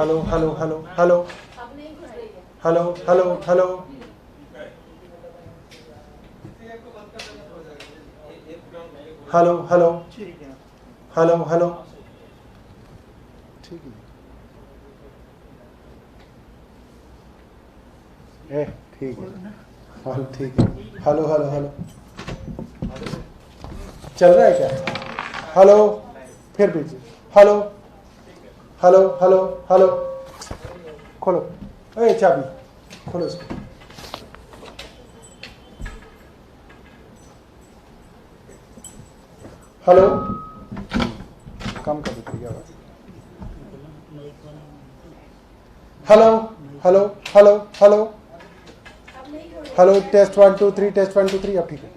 Hello hello hello hello hello hello hello hello hello hello hello ठीक है ठीक है हेलो ठीक है हेलो हेलो हेलो चल रहा है क्या? हेलो फिर पीछे हेलो हेलो हेलो हेलो खोलो अरे चाबी खोलो इसको। हेलो कम कर देते क्या आवाज? Hello hello hello hello hello test 1 2 3 test 1 2 3 अब ठीक है।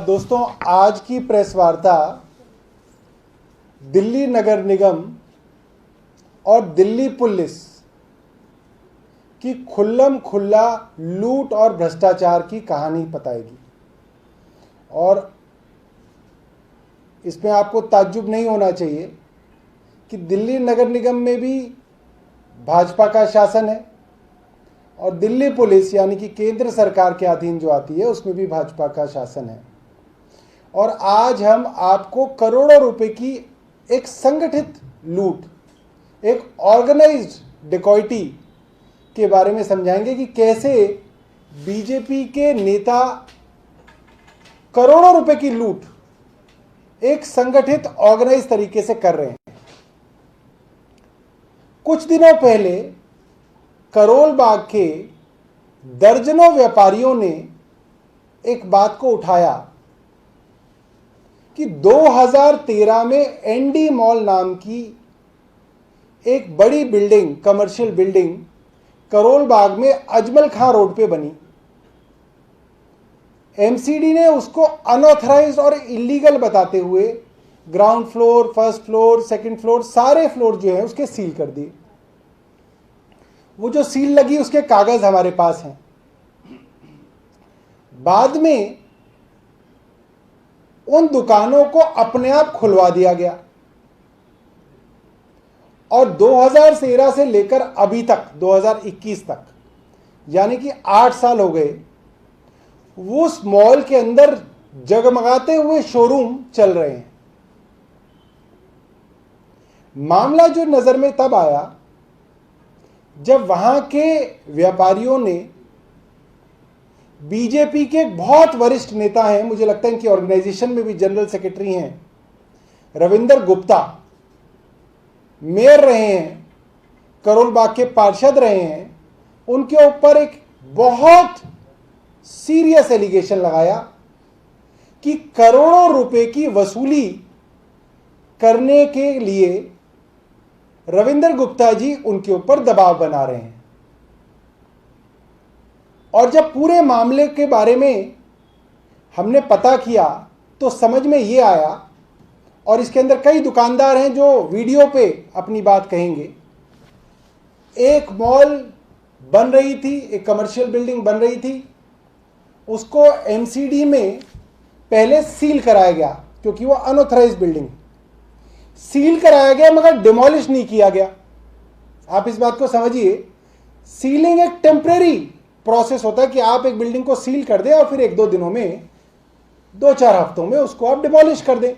दोस्तों आज की प्रेस वार्ता दिल्ली नगर निगम और दिल्ली पुलिस की खुल्लम खुल्ला लूट और भ्रष्टाचार की कहानी बताएगी। और इसमें आपको ताज्जुब नहीं होना चाहिए कि दिल्ली नगर निगम में भी भाजपा का शासन है और दिल्ली पुलिस यानी कि केंद्र सरकार के अधीन जो आती है उसमें भी भाजपा का शासन है। और आज हम आपको करोड़ों रुपए की एक संगठित लूट, एक ऑर्गेनाइज्ड डिकॉइटी के बारे में समझाएंगे कि कैसे बीजेपी के नेता करोड़ों रुपए की लूट एक संगठित ऑर्गेनाइज तरीके से कर रहे हैं। कुछ दिनों पहले करोल बाग के दर्जनों व्यापारियों ने एक बात को उठाया कि 2013 में एनडी मॉल नाम की एक बड़ी building, commercial building Karol Bagh में अजमल खां रोड पे बनी। एमसीडी ने उसको अनऑथराइज्ड और इलीगल बताते हुए ground floor, first floor, second floor, सारे फ्लोर जो है उसके सील कर दिए। वो जो सील लगी उसके कागज हमारे पास हैं। बाद में उन दुकानों को अपने आप खुलवा दिया गया और 2013 से लेकर अभी तक 2021 तक यानी कि 8 साल हो गए, उस मॉल के अंदर जगमगाते हुए शोरूम चल रहे हैं। मामला जो नजर में तब आया जब वहां के व्यापारियों ने बीजेपी के बहुत वरिष्ठ नेता हैं, मुझे लगता है इनकी ऑर्गेनाइजेशन में भी जनरल सेक्रेटरी हैं, रविंदर गुप्ता, मेयर रहे हैं, करोल बाग के पार्षद रहे हैं, उनके ऊपर एक बहुत सीरियस एलिगेशन लगाया कि करोड़ों रुपए की वसूली करने के लिए रविंदर गुप्ता जी उनके ऊपर दबाव बना रहे हैं। और जब पूरे मामले के बारे में हमने पता किया तो समझ में ये आया, और इसके अंदर कई दुकानदार हैं जो वीडियो पे अपनी बात कहेंगे। एक मॉल बन रही थी, एक कमर्शियल बिल्डिंग बन रही थी, उसको एमसीडी में पहले सील कराया गया क्योंकि वो अनऑथराइज्ड बिल्डिंग, सील कराया गया मगर डिमोलिश नहीं किया गया। आप इस बात को समझिए, सीलिंग एक टेम्परेरी प्रोसेस होता है कि आप एक बिल्डिंग को सील कर दें और फिर 1-2 दिनों में, 2-4 हफ्तों में उसको आप डिमोलिश कर दें।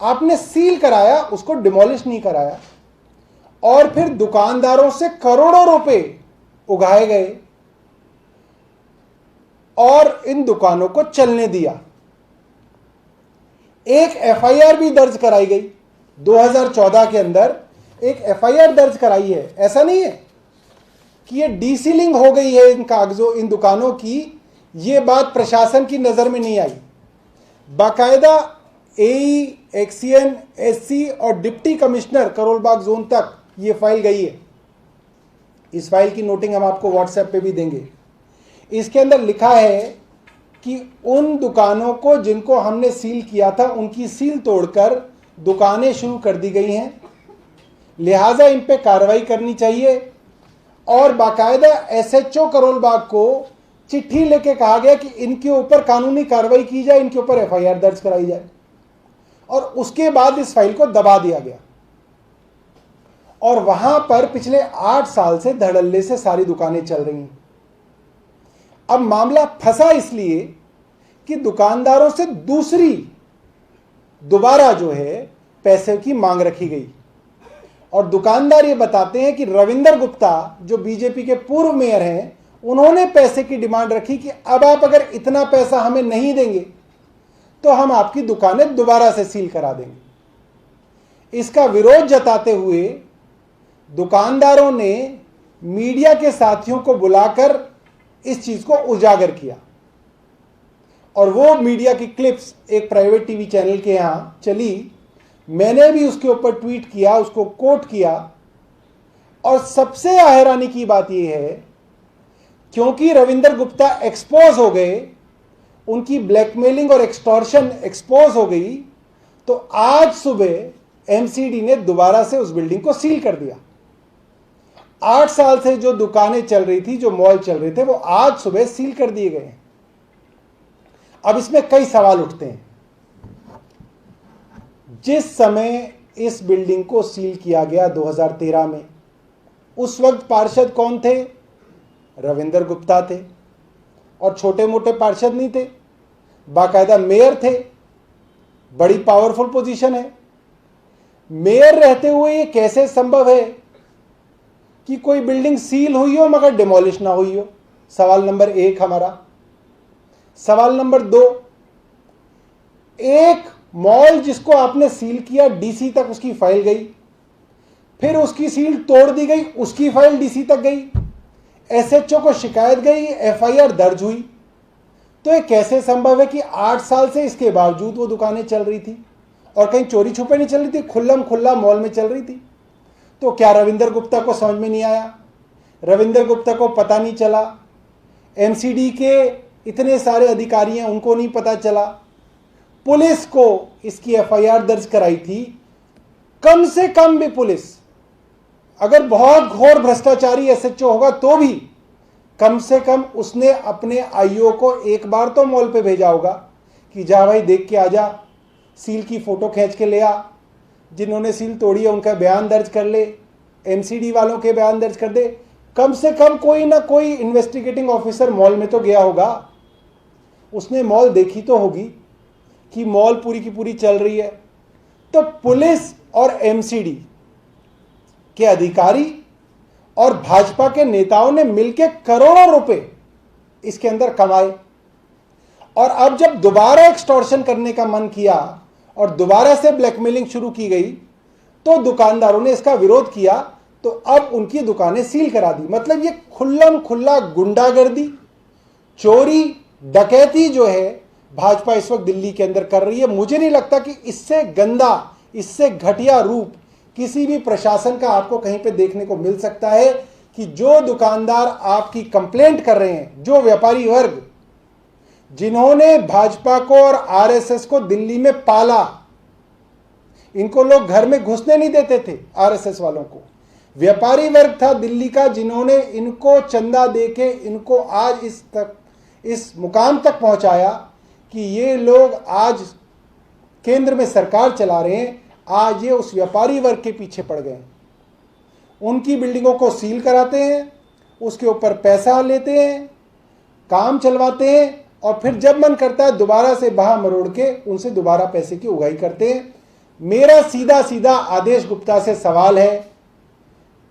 आपने सील कराया, उसको डिमोलिश नहीं कराया, और फिर दुकानदारों से करोड़ों रुपए उगाए गए और इन दुकानों को चलने दिया। एक एफआईआर भी दर्ज कराई गई 2014 के अंदर, एक एफआईआर दर्ज कराई है। ऐसा नहीं है कि ये डीसीलिंग हो गई है इन कागजों, इन दुकानों की, ये बात प्रशासन की नजर में नहीं आई। बाकायदा एई, एक्सीएन, एससी और deputy commissioner Karol Bagh zone तक ये फाइल गई है। इस फाइल की नोटिंग हम आपको व्हाट्सएप पे भी देंगे। इसके अंदर लिखा है कि उन दुकानों को जिनको हमने सील किया था उनकी सील तोड़कर दुकानें शुरू कर दी गई हैं, लिहाजा इन पे कार्रवाई करनी चाहिए। और बाकायदा एसएचओ करोल बाग को चिट्ठी लेके कहा गया कि इनके ऊपर कानूनी कार्रवाई की जाए, इनके ऊपर एफआईआर दर्ज कराई जाए। और उसके बाद इस फाइल को दबा दिया गया और वहां पर पिछले 8 साल से धड़ल्ले से सारी दुकानें चल रही हैं। अब मामला फंसा इसलिए कि दुकानदारों से दोबारा जो है पैसे की मांग रखी गई और दुकानदार ये बताते हैं कि रविंदर गुप्ता जो बीजेपी के पूर्व मेयर हैं, उन्होंने पैसे की डिमांड रखी कि अब आप अगर इतना पैसा हमें नहीं देंगे तो हम आपकी दुकानें दोबारा से सील करा देंगे। इसका विरोध जताते हुए दुकानदारों ने मीडिया के साथियों को बुलाकर इस चीज को उजागर किया और वो मीडिया की क्लिप्स एक प्राइवेट टीवी चैनल के यहां चली। मैंने भी उसके ऊपर ट्वीट किया, उसको कोट किया और सबसे हैरानी की बात यह है क्योंकि रविंदर गुप्ता एक्सपोज हो गए, उनकी ब्लैकमेलिंग और एक्सटॉर्शन एक्सपोज हो गई, तो आज सुबह एमसीडी ने दोबारा से उस बिल्डिंग को सील कर दिया। 8 साल से जो दुकानें चल रही थी, जो मॉल चल रहे थे, वो आज सुबह सील कर दिए गए। अब इसमें कई सवाल उठते हैं। जिस समय इस बिल्डिंग को सील किया गया 2013 में, उस वक्त पार्षद कौन थे? रविंदर गुप्ता थे और छोटे मोटे पार्षद नहीं थे, बाकायदा मेयर थे। बड़ी पावरफुल पोजीशन है। मेयर रहते हुए ये कैसे संभव है कि कोई बिल्डिंग सील हुई हो मगर डिमोलिश ना हुई हो? सवाल नंबर 1 हमारा। सवाल नंबर 2, एक मॉल जिसको आपने सील किया, डीसी तक उसकी फाइल गई, फिर उसकी सील तोड़ दी गई, उसकी फाइल डीसी तक गई, एसएचओ को शिकायत गई, एफआईआर दर्ज हुई, तो ये कैसे संभव है कि 8 साल से इसके बावजूद वो दुकानें चल रही थी और कहीं चोरी छुपे नहीं चल रही थी, खुल्लम खुल्ला मॉल में चल रही थी? तो क्या रविंदर गुप्ता को समझ में नहीं आया? रविंदर गुप्ता को पता नहीं चला? एमसीडी के इतने सारे अधिकारी हैं, उनको नहीं पता चला? पुलिस को इसकी एफआईआर दर्ज कराई थी। कम से कम भी पुलिस, अगर बहुत घोर भ्रष्टाचारी एसएचओ होगा तो भी कम से कम उसने अपने आईओ को एक बार तो मॉल पे भेजा होगा कि जा भाई देख के आ जा, सील की फोटो खींच के ले आ, जिन्होंने सील तोड़ी है उनका बयान दर्ज कर ले, एमसीडी वालों के बयान दर्ज कर दे। कम से कम कोई ना कोई इन्वेस्टिगेटिंग ऑफिसर मॉल में तो गया होगा, उसने मॉल देखी तो होगी कि मॉल पूरी की पूरी चल रही है। तो पुलिस और एमसीडी के अधिकारी और भाजपा के नेताओं ने मिलकर करोड़ों रुपए इसके अंदर कमाए और अब जब दोबारा एक्सटॉर्शन करने का मन किया और दोबारा से ब्लैकमेलिंग शुरू की गई तो दुकानदारों ने इसका विरोध किया, तो अब उनकी दुकानें सील करा दी। मतलब ये खुल्लम खुल्ला गुंडागर्दी, चोरी, डकैती जो है भाजपा इस वक्त दिल्ली के अंदर कर रही है। मुझे नहीं लगता कि इससे गंदा, इससे घटिया रूप किसी भी प्रशासन का आपको कहीं पे देखने को मिल सकता है कि जो दुकानदार आपकी कंप्लेंट कर रहे हैं, जो व्यापारी वर्ग जिन्होंने भाजपा को और आरएसएस को दिल्ली में पाला, इनको लोग घर में घुसने नहीं देते थे, आरएसएस वालों को, व्यापारी वर्ग था दिल्ली का जिन्होंने इनको चंदा देके इनको आज इस मुकाम तक पहुंचाया कि ये लोग आज केंद्र में सरकार चला रहे हैं। आज ये उस व्यापारी वर्ग के पीछे पड़ गए, उनकी बिल्डिंगों को सील कराते हैं, उसके ऊपर पैसा लेते हैं, काम चलवाते हैं और फिर जब मन करता है दोबारा से बहा मरोड़ के उनसे दोबारा पैसे की उगाही करते हैं। मेरा सीधा सीधा आदेश गुप्ता से सवाल है,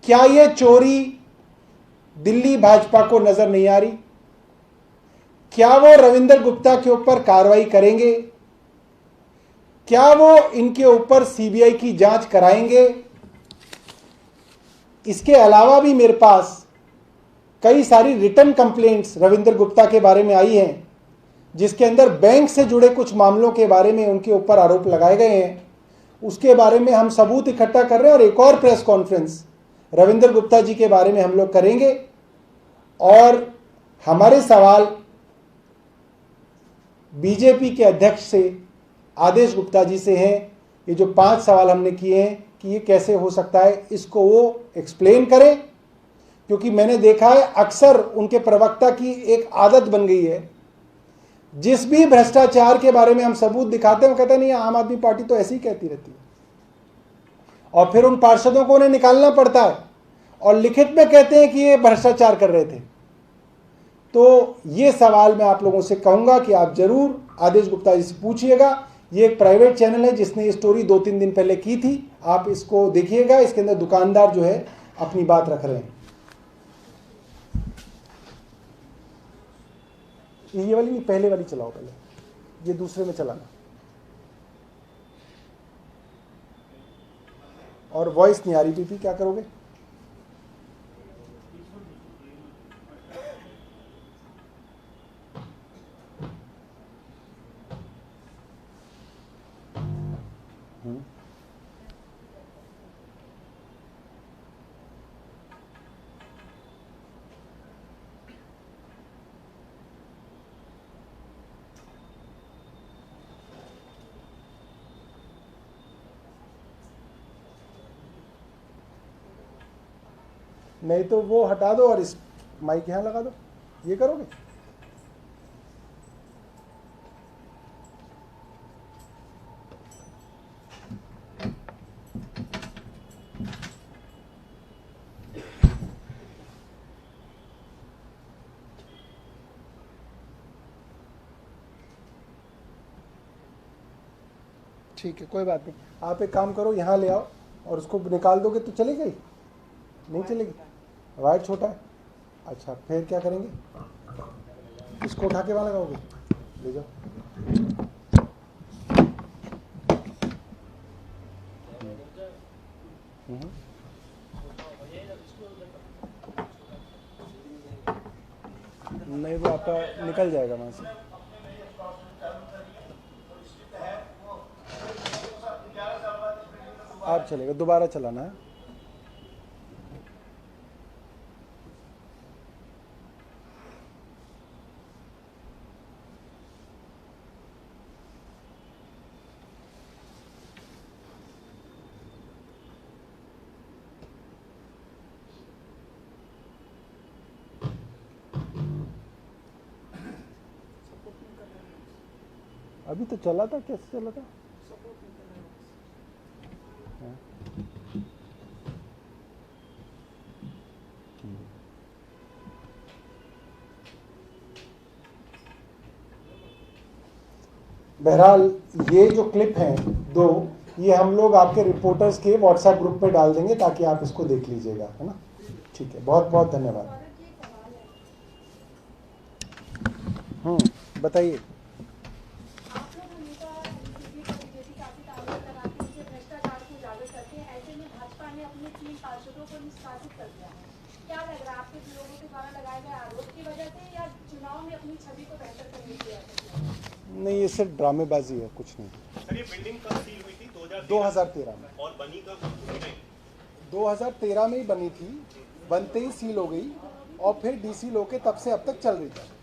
क्या ये चोरी दिल्ली भाजपा को नजर नहीं आ रही? क्या वो रविंदर गुप्ता के ऊपर कार्रवाई करेंगे? क्या वो इनके ऊपर सीबीआई की जांच कराएंगे? इसके अलावा भी मेरे पास कई सारी रिटर्न कंप्लेंट्स रविंदर गुप्ता के बारे में आई हैं, जिसके अंदर बैंक से जुड़े कुछ मामलों के बारे में उनके ऊपर आरोप लगाए गए हैं। उसके बारे में हम सबूत इकट्ठा कर रहे हैं और एक और प्रेस कॉन्फ्रेंस रविंदर गुप्ता जी के बारे में हम लोग करेंगे। और हमारे सवाल बीजेपी के अध्यक्ष से, आदेश गुप्ता जी से हैं। ये जो 5 सवाल हमने किए हैं कि ये कैसे हो सकता है, इसको वो एक्सप्लेन करें, क्योंकि मैंने देखा है अक्सर उनके प्रवक्ता की एक आदत बन गई है जिस भी भ्रष्टाचार के बारे में हम सबूत दिखाते हैं वो कहते नहीं आम आदमी पार्टी तो ऐसे ही कहती रहती है, और फिर उन पार्षदों को उन्हें निकालना पड़ता है और लिखित में कहते हैं कि ये भ्रष्टाचार कर रहे थे। तो ये सवाल मैं आप लोगों से कहूंगा कि आप जरूर आदेश गुप्ता जी से पूछिएगा। ये एक प्राइवेट चैनल है जिसने ये स्टोरी 2-3 दिन पहले की थी, आप इसको देखिएगा। इसके अंदर दुकानदार जो है अपनी बात रख रहे हैं। ये वाली नहीं, पहले वाली चलाओ, पहले ये दूसरे में चलाना, और वॉइस नहीं आ रही। पीपी क्या करोगे? नहीं तो वो हटा दो और इस माइक यहाँ लगा दो। ये करोगे? ठीक है, कोई बात नहीं। आप एक काम करो, यहाँ ले आओ और उसको निकाल दोगे तो चलेगी? नहीं चलेगी, वायर छोटा है। अच्छा, फिर क्या करेंगे? इसको उठा के वहाँ लगाओगे? ले जाओ। नहीं, वो आपका निकल जाएगा वहाँ से। आप चलेगा, दोबारा चलाना है। अभी तो चला था, कैसे चला था? बहरहाल ये जो क्लिप हैं 2, ये हम लोग आपके रिपोर्टर्स के व्हाट्सएप ग्रुप पे डाल देंगे ताकि आप इसको देख लीजिएगा, है ना? ठीक है, बहुत बहुत धन्यवाद। बताइए। नहीं, ये सिर्फ ड्रामेबाजी है, कुछ नहीं। सर, ये बिल्डिंग कब सील हुई थी? 2013 में। और बनी कब? 2013 में ही बनी थी, बनते ही सील हो गई और फिर डीसी लो के तब से अब तक चल रही थी।